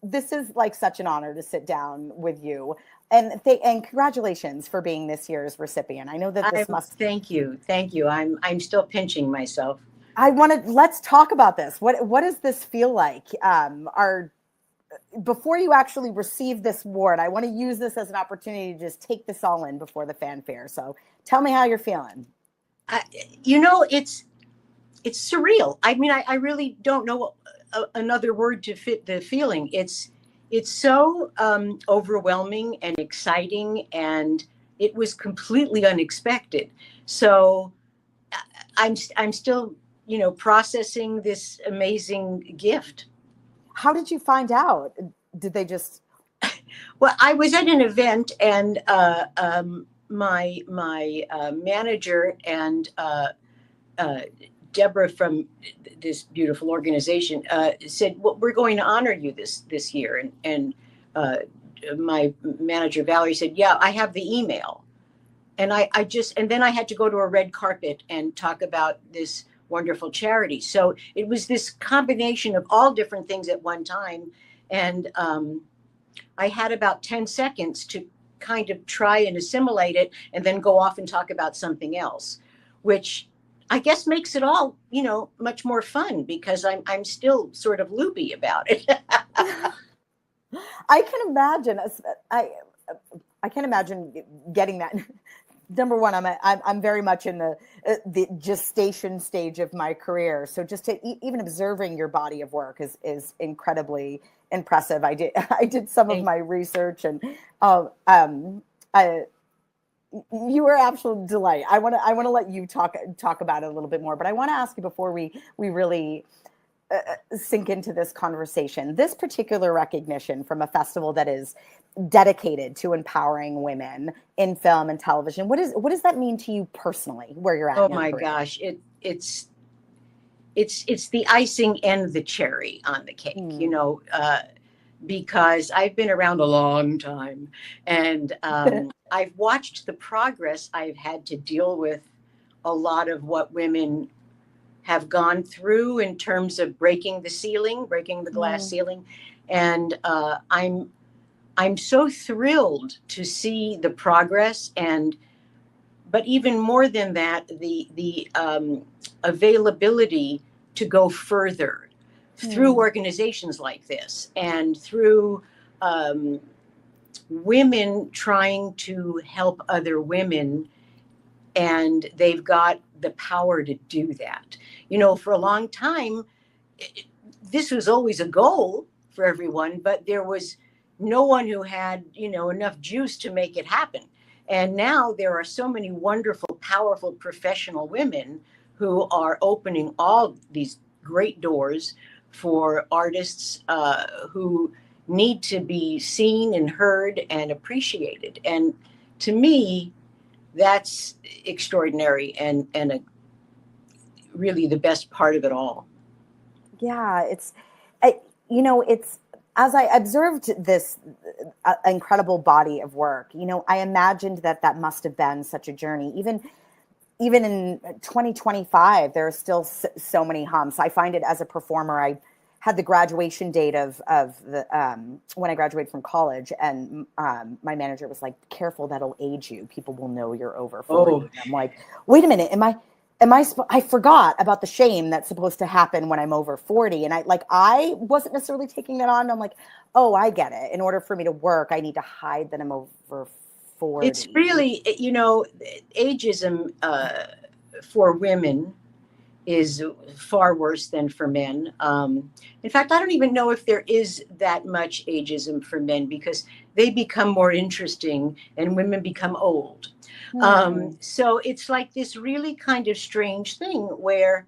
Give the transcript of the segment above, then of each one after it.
this is like such an honor to sit down with you. And congratulations for being this year's recipient. I know that this must. Thank you, thank you. I'm still pinching myself. Let's talk about this. What does this feel like? Before you actually receive this award, I want to use this as an opportunity to just take this all in before the fanfare. So tell me how you're feeling. It's surreal. I mean, I really don't know another word to fit the feeling. It's so overwhelming and exciting, and it was completely unexpected. So I'm still, processing this amazing gift. How did you find out? Did they just? Well, I was at an event, and my manager and Deborah from this beautiful organization said, "Well, we're going to honor you this year." And my manager Valerie said, "Yeah, I have the email." And and then I had to go to a red carpet and talk about this wonderful charity. So it was this combination of all different things at one time. And I had about 10 seconds to kind of try and assimilate it and then go off and talk about something else, which I guess makes it all, much more fun because I'm still sort of loopy about it. I can imagine. I can imagine getting that. Number one, I'm very much in the gestation stage of my career. So just even observing your body of work is incredibly impressive. I did some of my research, and you were absolute delight. I want to let you talk about it a little bit more, but I want to ask you before we really sink into this conversation. This particular recognition from a festival that is dedicated to empowering women in film and television, what does that mean to you personally, where you're at? Oh my gosh, it's the icing and the cherry on the cake, because I've been around a long time, and I've watched the progress. I've had to deal with a lot of what women have gone through in terms of breaking the glass ceiling. And I'm so thrilled to see the progress, but even more than that, the availability to go further through organizations like this and through women trying to help other women, and they've got the power to do that. For a long time, this was always a goal for everyone, but there was no one who had, enough juice to make it happen. And now there are so many wonderful, powerful professional women who are opening all these great doors for artists who need to be seen and heard and appreciated. And to me, that's extraordinary and really the best part of it all. Yeah, it's as I observed this incredible body of work, I imagined that must have been such a journey. Even in 2025, there are still so many humps. I find it as a performer. I had the graduation date of the when I graduated from college, and my manager was like, "Careful, that'll age you. People will know you're over 40." Oh. I'm like, "Wait a minute, I forgot about the shame that's supposed to happen when I'm over 40." And I wasn't necessarily taking that on. I'm like, "Oh, I get it. In order for me to work, I need to hide that I'm over 40." It's really, ageism for women is far worse than for men. In fact, I don't even know if there is that much ageism for men, because they become more interesting and women become old. So it's like this really kind of strange thing where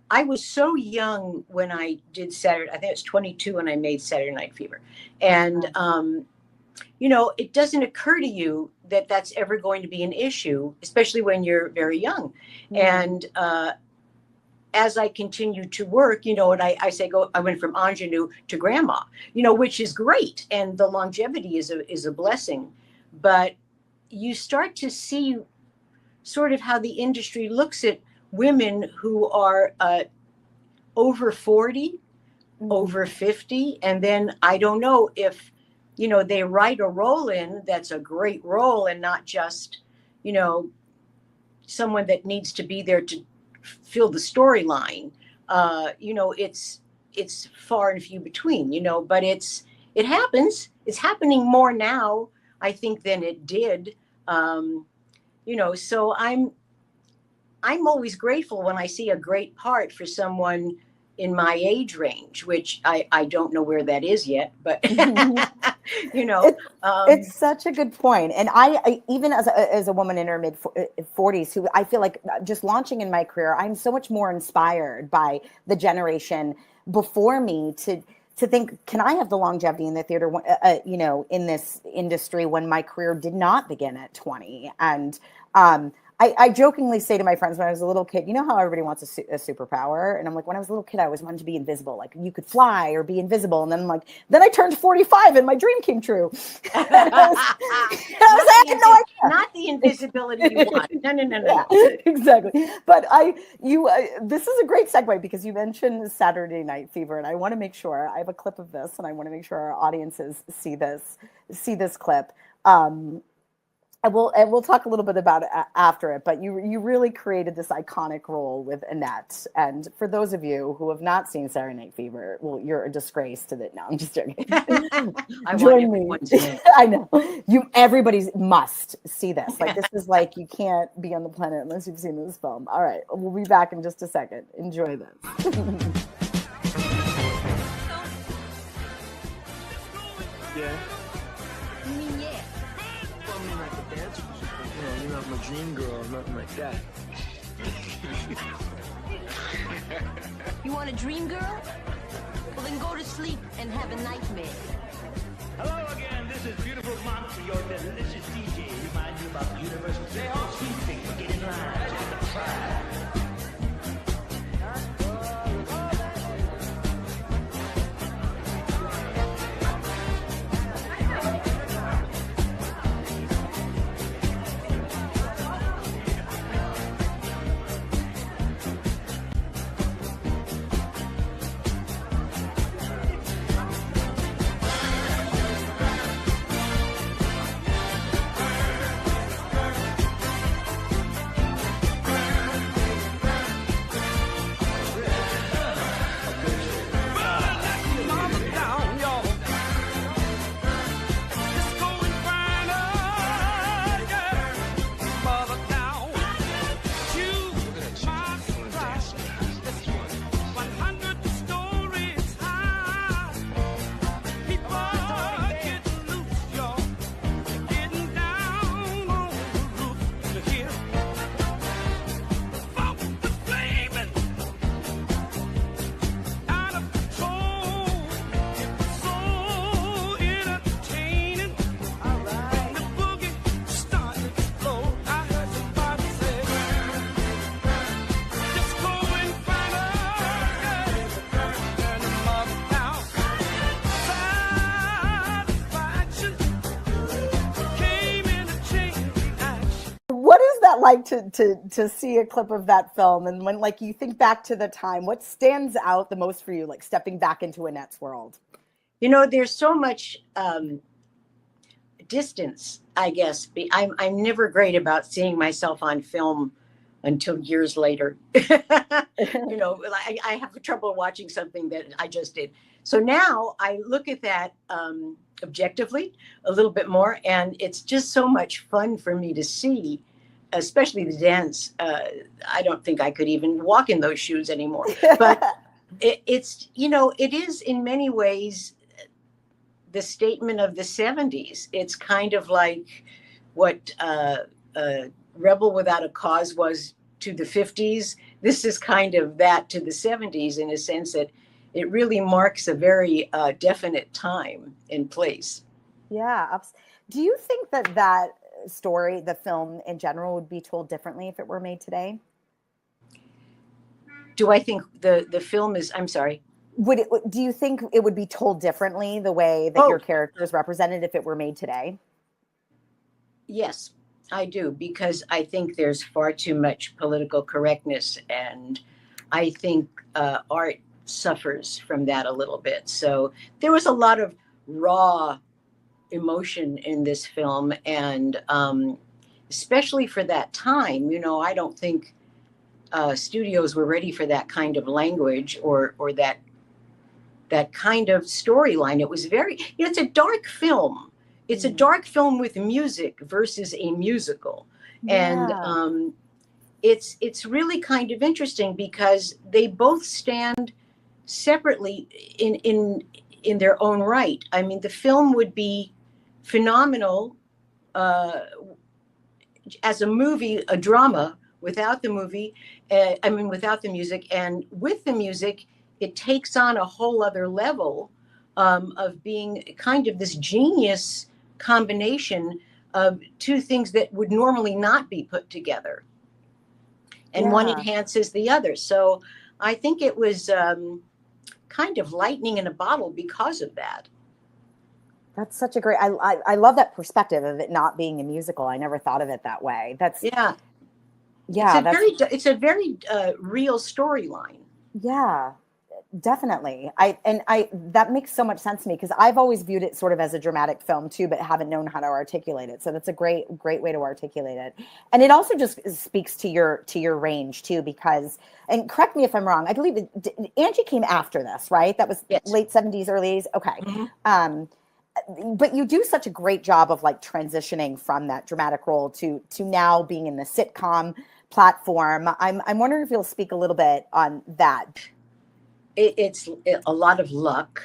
I was so young when I did Saturday. I think it was 22 when I made Saturday Night Fever. And, it doesn't occur to you that that's ever going to be an issue, especially when you're very young. And as I continued to work, and I say, I went from ingenue to grandma, which is great. And the longevity is a blessing. But you start to see sort of how the industry looks at women who are over 40 over 50. And then I don't know if, they write a role in that's a great role and not just, someone that needs to be there to fill the storyline. It's far and few between, but it happens. It's happening more now, I think, than it did. So I'm always grateful when I see a great part for someone in my age range, which I don't know where that is yet, but it's such a good point. And I even as a woman in her mid 40s, who I feel like just launching in my career, I'm so much more inspired by the generation before me to think, can I have the longevity in the theater, in this industry when my career did not begin at 20? And I jokingly say to my friends when I was a little kid, you know how everybody wants a superpower? And I'm like, when I was a little kid, I always wanted to be invisible. Like, you could fly or be invisible. And then I'm like, then I turned 45 and my dream came true. I had no idea. Not the invisibility you want. No. Yeah, exactly. But this is a great segue because you mentioned Saturday Night Fever, and I want to make sure I have a clip of this, and I want to make sure our audiences see this clip. And we'll talk a little bit about it after it, but you really created this iconic role with Annette. And for those of you who have not seen Saturday Night Fever, well, you're a disgrace to that. No, I'm just joking. Join me. I know. Everybody must see this. Like, this is like, you can't be on the planet unless you've seen this film. All right, we'll be back in just a second. Enjoy this. Yeah. You're not my dream girl or nothing like that. You want a dream girl? Well, then go to sleep and have a nightmare. Hello again, this is Beautiful Monster, your delicious DJ. Remind you about the universal say all sweet things, get in line, just try. Like to see a clip of that film, and when like you think back to the time, what stands out the most for you, like stepping back into Annette's world? There's so much distance, I guess. I'm never great about seeing myself on film until years later. I have trouble watching something that I just did. So now I look at that objectively a little bit more, and it's just so much fun for me to see. Especially the dance. I don't think I could even walk in those shoes anymore. But it is in many ways the statement of the 70s. It's kind of like what Rebel Without a Cause was to the 50s. This is kind of that to the 70s in a sense that it really marks a very definite time and place. Yeah. Do you think that story, the film in general, would be told differently if it were made today? Do I think the film is, I'm sorry. Do you think it would be told differently the way that your character is represented if it were made today? Yes, I do, because I think there's far too much political correctness, and I think art suffers from that a little bit. So there was a lot of raw emotion in this film, and especially for that time, you know, I don't think studios were ready for that kind of language or that kind of storyline. It was very, you know, it's a dark film. It's a dark film with music versus a musical. And it's really kind of interesting because they both stand separately in their own right. I mean, the film would be phenomenal as a movie, a drama, without the movie, without the music. And with the music, it takes on a whole other level of being kind of this genius combination of two things that would normally not be put together. And one enhances the other. So I think it was kind of lightning in a bottle because of that. That's such a great, I love that perspective of it not being a musical. I never thought of it that way. That's it's a very real storyline. Yeah, definitely. That makes so much sense to me because I've always viewed it sort of as a dramatic film too, but haven't known how to articulate it. So that's a great way to articulate it. And it also just speaks to your range too, because, and correct me if I'm wrong, I believe Angie came after this, right? That was late 70s, early 80s. Okay. Mm-hmm. But you do such a great job of like transitioning from that dramatic role to now being in the sitcom platform. I'm wondering if you'll speak a little bit on that. It's a lot of luck,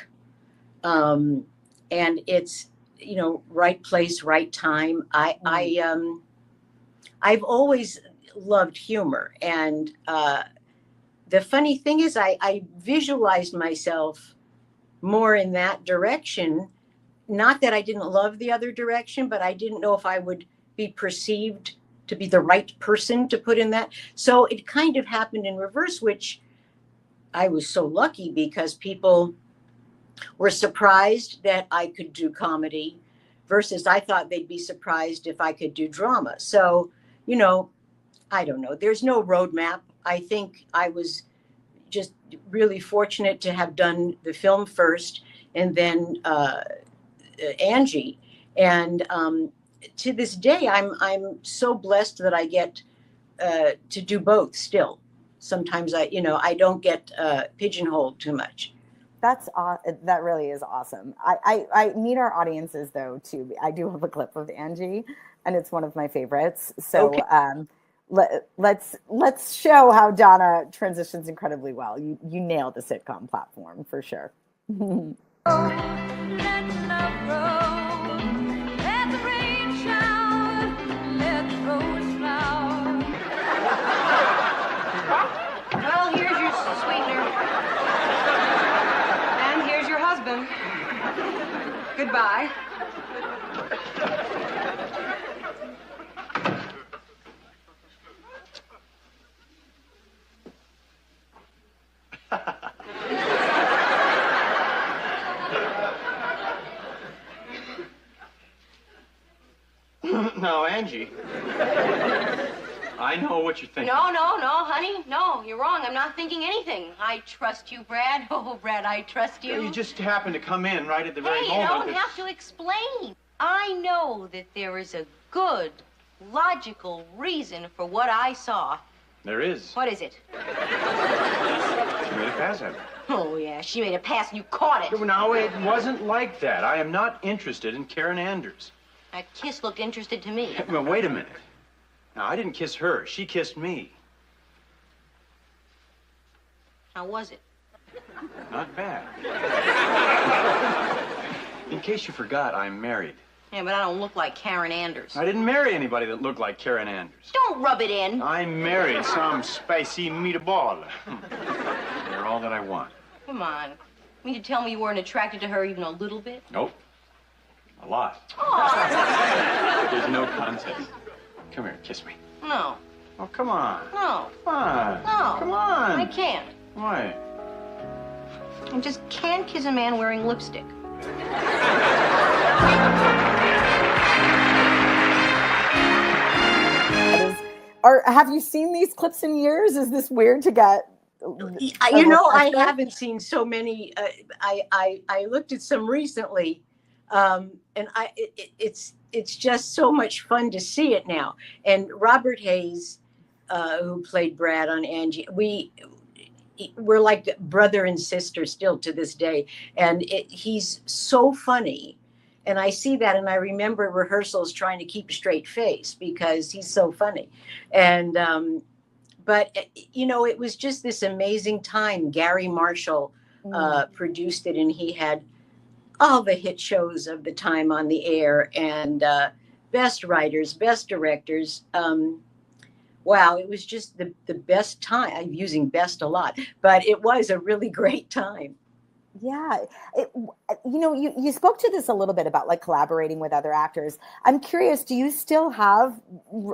and it's, you know, right place, right time. I've always loved humor, and the funny thing is, I visualized myself more in that direction. Not that I didn't love the other direction, but I didn't know if I would be perceived to be the right person to put in that. So it kind of happened in reverse, which I was so lucky because people were surprised that I could do comedy versus I thought they'd be surprised if I could do drama. So, you know, I don't know. There's no roadmap. I think I was just really fortunate to have done the film first and then Angie. And to this day, I'm so blessed that I get to do both still. Sometimes I don't get pigeonholed too much. That really is awesome. I need our audiences though too. I do have a clip of Angie, and it's one of my favorites. So okay. Let's show how Donna transitions incredibly well. You nailed the sitcom platform for sure. Goodbye. No, Angie. I know what you're thinking. No, honey. No, you're wrong. I'm not thinking anything. I trust you, Brad. Oh, Brad, I trust you. You just happened to come in right at the very moment. Hey, you don't have to explain. I know that there is a good, logical reason for what I saw. There is. What is it? She made a pass at me. Oh, yeah, she made a pass and you caught it. No, it wasn't like that. I am not interested in Karen Anders. That kiss looked interested to me. Well, wait a minute. Now, I didn't kiss her. She kissed me. How was it? Not bad. In case you forgot, I'm married. Yeah, but I don't look like Karen Anders. I didn't marry anybody that looked like Karen Anders. Don't rub it in. I married some spicy meatball. They're all that I want. Come on. You mean to tell me you weren't attracted to her even a little bit? Nope. A lot. Oh. There's no contest. Come here, kiss me. No. Oh, come on. No. Come on. No. Come on. I can't. Why? I just can't kiss a man wearing lipstick. Have you seen these clips in years? Is this weird to get You know, I haven't seen so many. I looked at some recently, and it's just so much fun to see it now. And Robert Hayes, who played Brad on Angie, we're like brother and sister still to this day, and he's so funny. And I see that, and I remember rehearsals trying to keep a straight face because he's so funny. And but you know, it was just this amazing time. Gary Marshall produced it, and he had all the hit shows of the time on the air, and best writers, best directors. Wow, it was just the best time. I'm using best a lot, but it was a really great time. Yeah. You know, you spoke to this a little bit about like collaborating with other actors. I'm curious, do you still have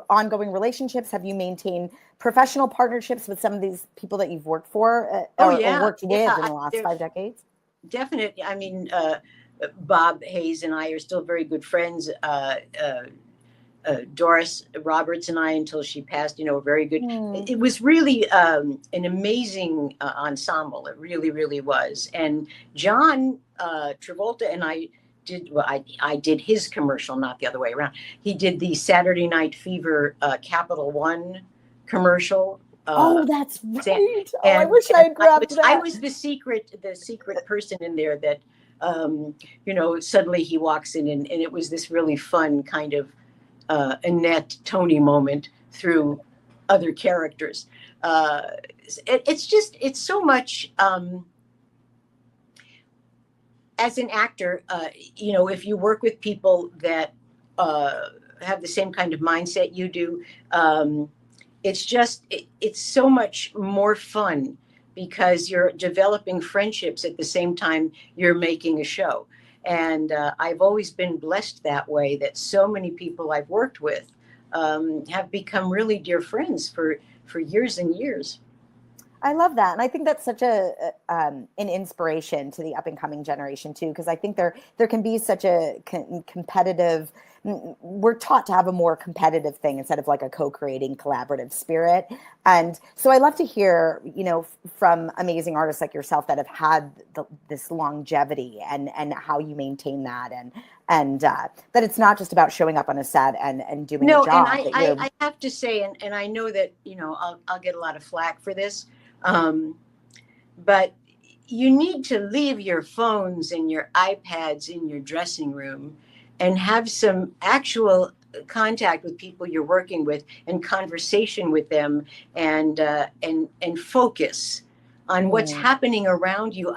ongoing relationships? Have you maintained professional partnerships with some of these people that you've worked for or worked with in the last 5 decades? Definitely. I mean, Bob Hayes and I are still very good friends. Doris Roberts and I, until she passed, you know, very good. It was really an amazing ensemble. It really, really was. And John Travolta and I did, well, I did his commercial, not the other way around. He did the Saturday Night Fever Capital One commercial. Oh, that's right. I wish I had grabbed that. I was the secret person in there that, you know, suddenly he walks in, and it was this really fun kind of Annette Tony moment through other characters. It's so much. As an actor, you know, if you work with people that have the same kind of mindset you do, it's so much more fun because you're developing friendships at the same time you're making a show. And I've always been blessed that way, that so many people I've worked with have become really dear friends for years and years. I love that. And I think that's such an inspiration to the up and coming generation too, because I think there can be such a competitive, we're taught to have a more competitive thing instead of like a co-creating collaborative spirit. And so I love to hear, you know, from amazing artists like yourself that have had this longevity and how you maintain that and that it's not just about showing up on a set and doing a job. No, and I have to say, and I know that, you know, I'll get a lot of flack for this, but you need to leave your phones and your iPads in your dressing room and have some actual contact with people you're working with and conversation with them and focus on what's happening around you.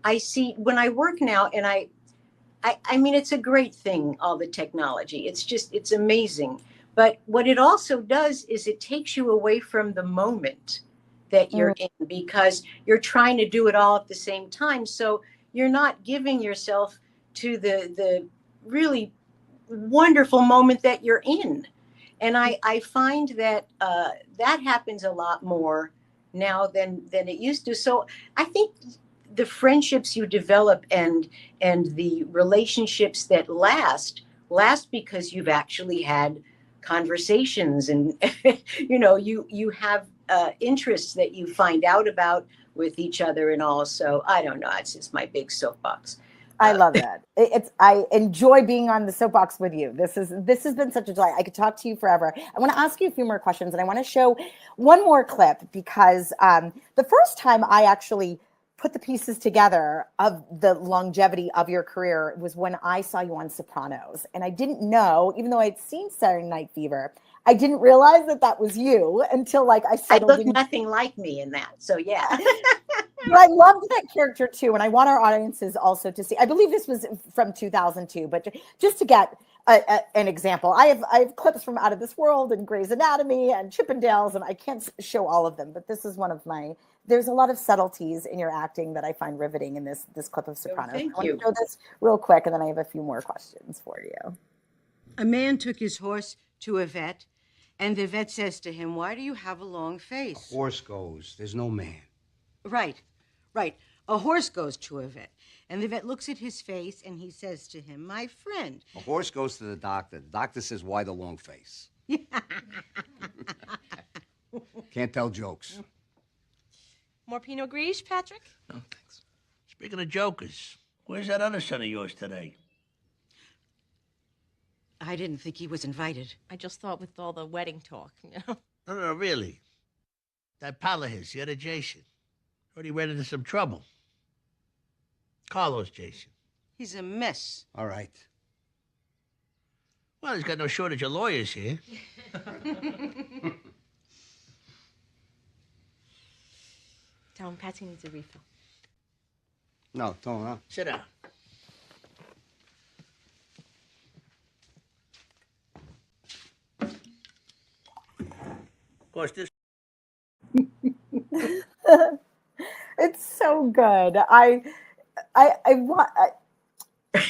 I see when I work now, and I mean, it's a great thing, all the technology. It's amazing. But what it also does is it takes you away from the moment that you're in, because you're trying to do it all at the same time. So you're not giving yourself to the really wonderful moment that you're in. And I find that that happens a lot more now than it used to. So I think the friendships you develop and the relationships that last because you've actually had conversations, and you know, you have interests that you find out about with each other, and all. So I don't know, it's just my big soapbox. I love that. I enjoy being on the soapbox with you. This has been such a delight. I could talk to you forever. I want to ask you a few more questions, and I want to show one more clip because the first time I actually put the pieces together of the longevity of your career was when I saw you on Sopranos, and I didn't know, even though I'd seen Saturday Night Fever, I didn't realize that was you until like I settled. I look nothing like me in that. So yeah. But I loved that character too, and I want our audiences also to see. I believe this was from 2002, but just to get an example, I have clips from Out of This World and Grey's Anatomy and Chippendales, and I can't show all of them, but this is one of my. There's a lot of subtleties in your acting that I find riveting in this clip of Sopranos. Thank I you. want to show this real quick, and then I have a few more questions for you. A man took his horse to a vet, and the vet says to him, "Why do you have a long face?" A horse goes. There's no man. Right. A horse goes to a vet, and the vet looks at his face, and he says to him, "My friend." A horse goes to the doctor. The doctor says, "Why the long face?" Can't tell jokes. More Pinot Gris, Patrick? No, thanks. Speaking of jokers, where's that other son of yours today? I didn't think he was invited. I just thought with all the wedding talk, you know. No, really. That pal of his, the other Jason. Already ran into some trouble. Carlos Jason. He's a mess. All right. Well, he's got no shortage of lawyers here. Tell him Patsy needs a refill. No, don't, huh? Sit down. Of course, this... It's so good. I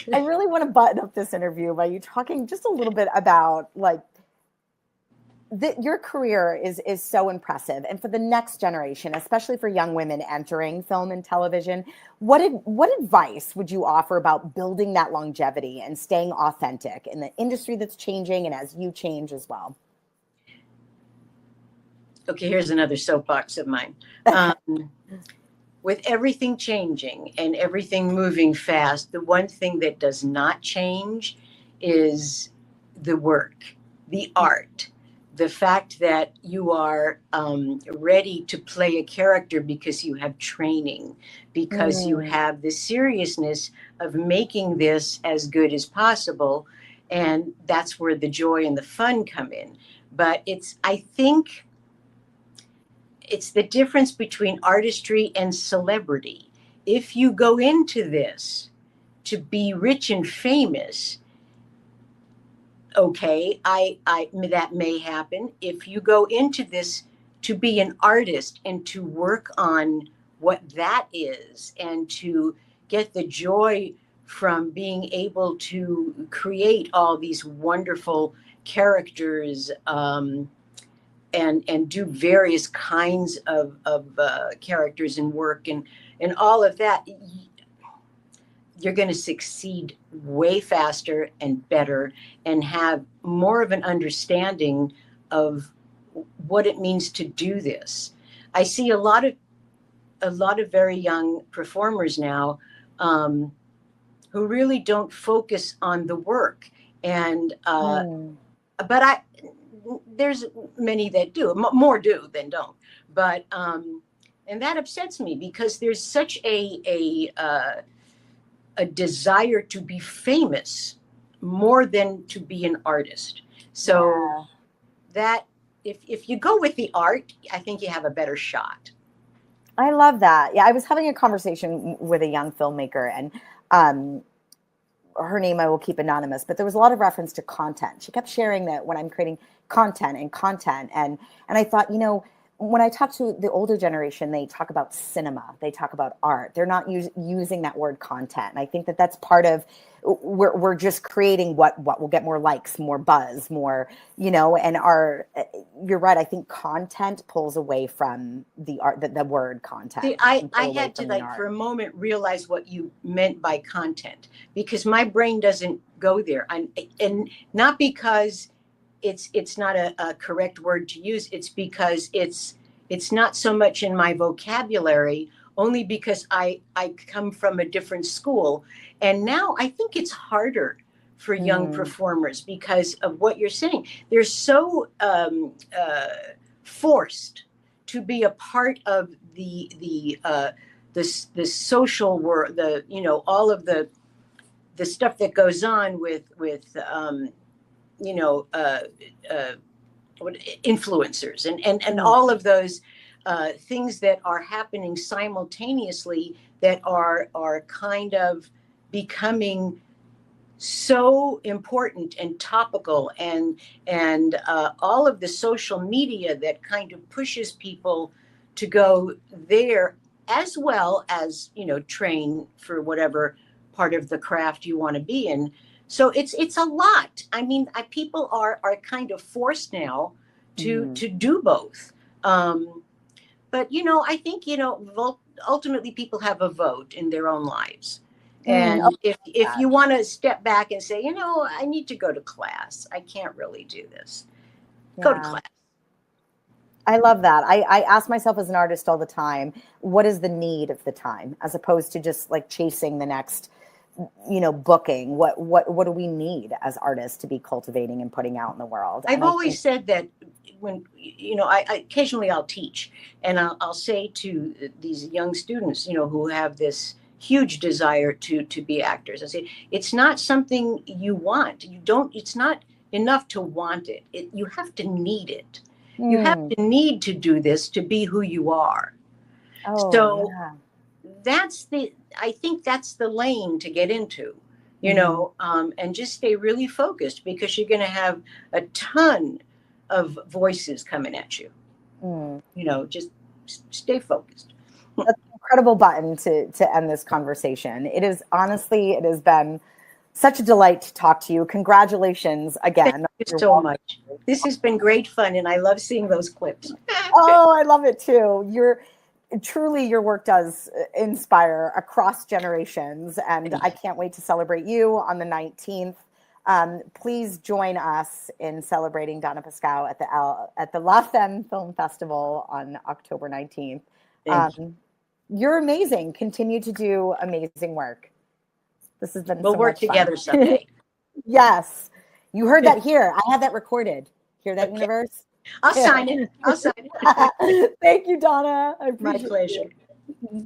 really want to button up this interview by you talking just a little bit about like your career is so impressive, and for the next generation, especially for young women entering film and television, what advice would you offer about building that longevity and staying authentic in the industry that's changing and as you change as well? Okay, here's another soapbox of mine. With everything changing and everything moving fast, the one thing that does not change is the work, the art, the fact that you are ready to play a character because you have training, because you have the seriousness of making this as good as possible. And that's where the joy and the fun come in. But I think it's the difference between artistry and celebrity. If you go into this to be rich and famous, okay, I that may happen. If you go into this to be an artist and to work on what that is and to get the joy from being able to create all these wonderful characters, and do various kinds of characters and work and all of that, you're going to succeed way faster and better and have more of an understanding of what it means to do this. I see a lot of very young performers now who really don't focus on the work, and but there's many that do, more do than don't, but and that upsets me because there's such a desire to be famous more than to be an artist. So that if you go with the art, I think you have a better shot. I love that. Yeah, I was having a conversation with a young filmmaker, and her name I will keep anonymous, but there was a lot of reference to content. She kept sharing that when I'm creating content, and I thought, when I talk to the older generation, they talk about cinema, they talk about art. They're not using that word content. And I think that that's part of, we're just creating what will get more likes, more buzz, more, and you're right. I think content pulls away from the art, the word content. See, I had to for a moment realize what you meant by content, because my brain doesn't go there. And not because it's not a correct word to use. It's because it's not so much in my vocabulary, only because I come from a different school. And now I think it's harder for young performers because of what you're saying. They're so forced to be a part of the social world, all of the stuff that goes on with influencers and all of those things that are happening simultaneously that are kind of becoming so important and topical, and all of the social media that kind of pushes people to go there, as well as train for whatever part of the craft you want to be in. So it's a lot. I mean, people are kind of forced now to do both. But I think ultimately people have a vote in their own lives. And if you want to step back and say, I need to go to class, I can't really do this. Go to class. I love that. I ask myself as an artist all the time, what is the need of the time, as opposed to just like chasing the next, booking. What do we need as artists to be cultivating and putting out in the world? I've always said that when, I occasionally I'll teach, and I'll say to these young students, who have this huge desire to be actors, I say, it's not something you want. It's not enough to want it. You have to need it. You have to need to do this to be who you are. Oh, so yeah. I think that's the lane to get into, and just stay really focused, because you're going to have a ton of voices coming at you. Just stay focused. That's an incredible button to end this conversation. It has been such a delight to talk to you. Congratulations again. Thank you so much. This has been great fun, and I love seeing those clips. Oh, I love it too. Your work does inspire across generations, and I can't wait to celebrate you on the 19th. Please join us in celebrating Donna Pescow at the La Femme Film Festival on October 19th. You're amazing. Continue to do amazing work. This has been We'll so work much fun. together someday. Yes. You heard that here. I have that recorded. Hear that, universe? I'll sign it. Thank you, Donna. I appreciate My pleasure. it.